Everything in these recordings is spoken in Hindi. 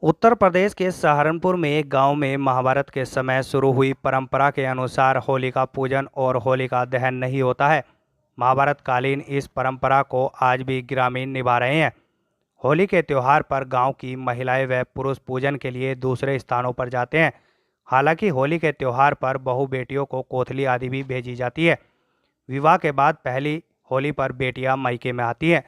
उत्तर प्रदेश के सहारनपुर में एक गांव में महाभारत के समय शुरू हुई परंपरा के अनुसार होली का पूजन और होली का दहन नहीं होता है। महाभारत कालीन इस परंपरा को आज भी ग्रामीण निभा रहे हैं। होली के त्यौहार पर गांव की महिलाएं व पुरुष पूजन के लिए दूसरे स्थानों पर जाते हैं। हालांकि होली के त्यौहार पर बहू बेटियों को कोथली आदि भी भेजी जाती है। विवाह के बाद पहली होली पर बेटियां मायके में आती हैं।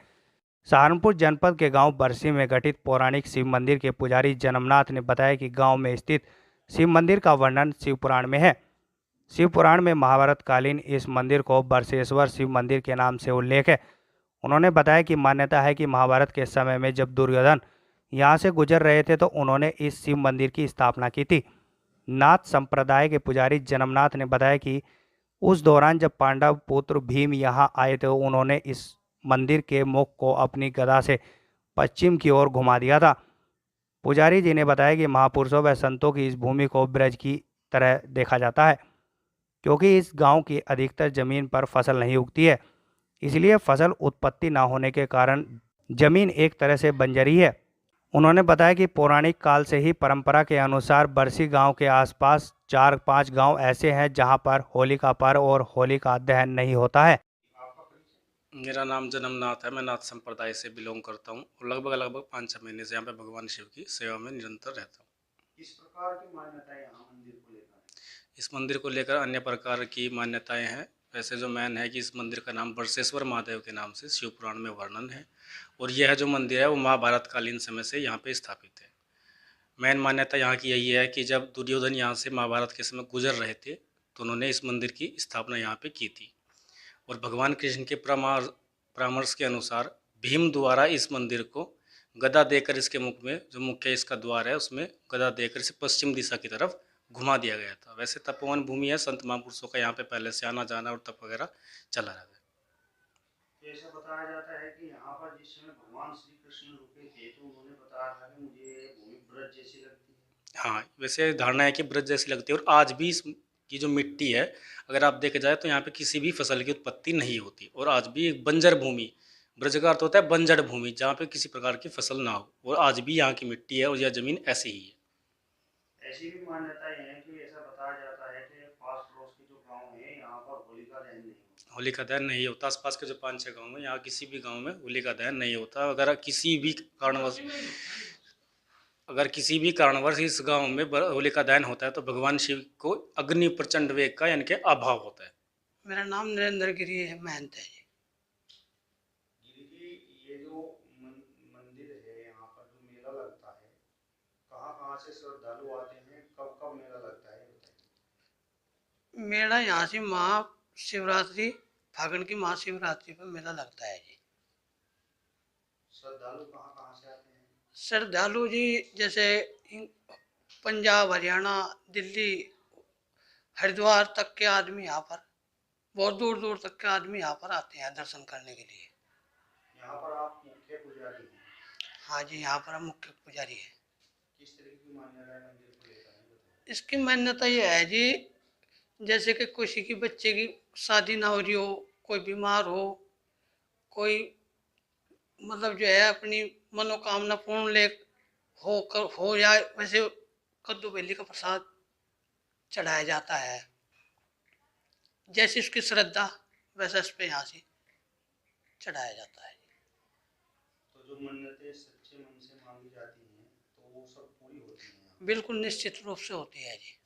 सहारनपुर जनपद के गांव बरसी में गठित पौराणिक शिव मंदिर के पुजारी जन्मनाथ ने बताया कि गांव में स्थित शिव मंदिर का वर्णन शिव पुराण में है। शिव पुराण में महाभारत कालीन इस मंदिर को बरसेश्वर शिव मंदिर के नाम से उल्लेख है। उन्होंने बताया कि मान्यता है कि महाभारत के समय में जब दुर्योधन यहाँ से गुजर रहे थे तो उन्होंने इस शिव मंदिर की स्थापना की थी। नाथ संप्रदाय के पुजारी जन्मनाथ ने बताया कि उस दौरान जब पांडव पुत्र भीम यहाँ आए तो उन्होंने इस मंदिर के मुख को अपनी गदा से पश्चिम की ओर घुमा दिया था। पुजारी जी ने बताया कि महापुरुषों व संतों की इस भूमि को ब्रज की तरह देखा जाता है, क्योंकि इस गांव की अधिकतर जमीन पर फसल नहीं उगती है। इसलिए फसल उत्पत्ति न होने के कारण जमीन एक तरह से बंजरी है। उन्होंने बताया कि पौराणिक काल से ही परंपरा के अनुसार बरसी गांव के आसपास 4-5 गांव ऐसे हैं जहां पर होली का पर्व और होली का दहन नहीं होता है। मेरा नाम जन्मनाथ है। मैं नाथ संप्रदाय से बिलोंग करता हूँ और लगभग 5-6 महीने से यहाँ पे भगवान शिव की सेवा में निरंतर रहता हूँ। किस प्रकार की मान्यताएं यहाँ मंदिर को लेकर है? इस मंदिर को लेकर अन्य प्रकार की मान्यताएं हैं। वैसे जो मैन है कि इस मंदिर का नाम बरसेश्वर महादेव के नाम से शिव पुराण में वर्णन है और यह जो मंदिर है वो महाभारत कालीन समय से यहाँ पे स्थापित है। मैन मान्यता यहाँ की यही है कि जब दुर्योधन यहाँ से महाभारत के समय गुजर रहे थे तो उन्होंने इस मंदिर की स्थापना यहाँ पे की थी और भगवान कृष्ण के परामर्श के अनुसार भीम द्वारा इस मंदिर को गदा देकर इसके मुख में जो मुख्य इसका द्वार है उसमें गदा देकर इसे पश्चिम दिशा की तरफ घुमा दिया गया था। वैसे तपोवन भूमि है, संत महापुरुषों का यहाँ पे पहले से आना जाना और तप वगैरह चला रहता है। ऐसा बताया जाता है कि यहाँ पर जिस समय भगवान श्री कृष्ण रुके थे तो उन्होंने बताया था कि मुझे ये भूमि ब्रज जैसी लगती है। हाँ, वैसे धारणा है कि ब्रज जैसी लगती है और आज भी इस की जो मिट्टी है अगर आप देखे जाए तो यहाँ पे किसी भी फसल की उत्पत्ति नहीं होती और आज भी एक बंजर भूमि, ब्रज का अर्थ होता है बंजर भूमि जहाँ पे किसी प्रकार की फसल ना हो और आज भी यहाँ की मिट्टी है और यह जमीन ऐसी ही है। ऐसी भी मान्यताएं हैं कि ऐसा बताया जाता है कि पास पड़ोस के जो गांव है यहाँ पर होलिका दहन नहीं होता। होलिका दहन नहीं होता। आसपास के जो 5-6 गाँव हैं यहाँ किसी भी गाँव में होलिका दहन नहीं होता। अगर किसी भी कारणवश इस गांव में होलिका दहन होता है तो भगवान शिव को अग्नि प्रचंड वेग का यानी कि अभाव होता है। मेरा नाम नरेंद्र गिरी है, महंत है जी। गिरी जी, ये जो मंदिर है यहाँ पर जो मेला लगता है, कहाँ कहाँ से श्रद्धालु आते हैं, कब कब मेला लगता है बताइए। मेला यहाँ से महाशिवरात्रि, फागुन की महाशिवरात्रि पर मेला लगता है जी। श्रद्धालु कहाँ कहाँ से आते हैं? श्रद्धालु जी जैसे पंजाब, हरियाणा, दिल्ली, हरिद्वार तक के आदमी यहाँ पर, बहुत दूर दूर तक के आदमी यहाँ पर आते हैं दर्शन करने के लिए। यहाँ पर आप मुख्य पुजारी हैं? हाँ जी, यहाँ पर हम मुख्य पुजारी है। किस तरह की मान्यता है मंदिर को लेकर है बताइए। इसकी मान्यता ये है जी, जैसे कि किसी की बच्चे की शादी ना हो रही हो, कोई बीमार हो, कोई मतलब जो है अपनी मनोकामना पूर्ण ले हो जाए, वैसे कद्दू बेली का प्रसाद चढ़ाया जाता है। जैसी उसकी श्रद्धा वैसा इस पे यहाँ से चढ़ाया जाता है। तो जो मन्नतें सच्चे मन से मांगी जाती हैं तो वो सब पूरी होती हैं? बिल्कुल निश्चित रूप से होती है जी।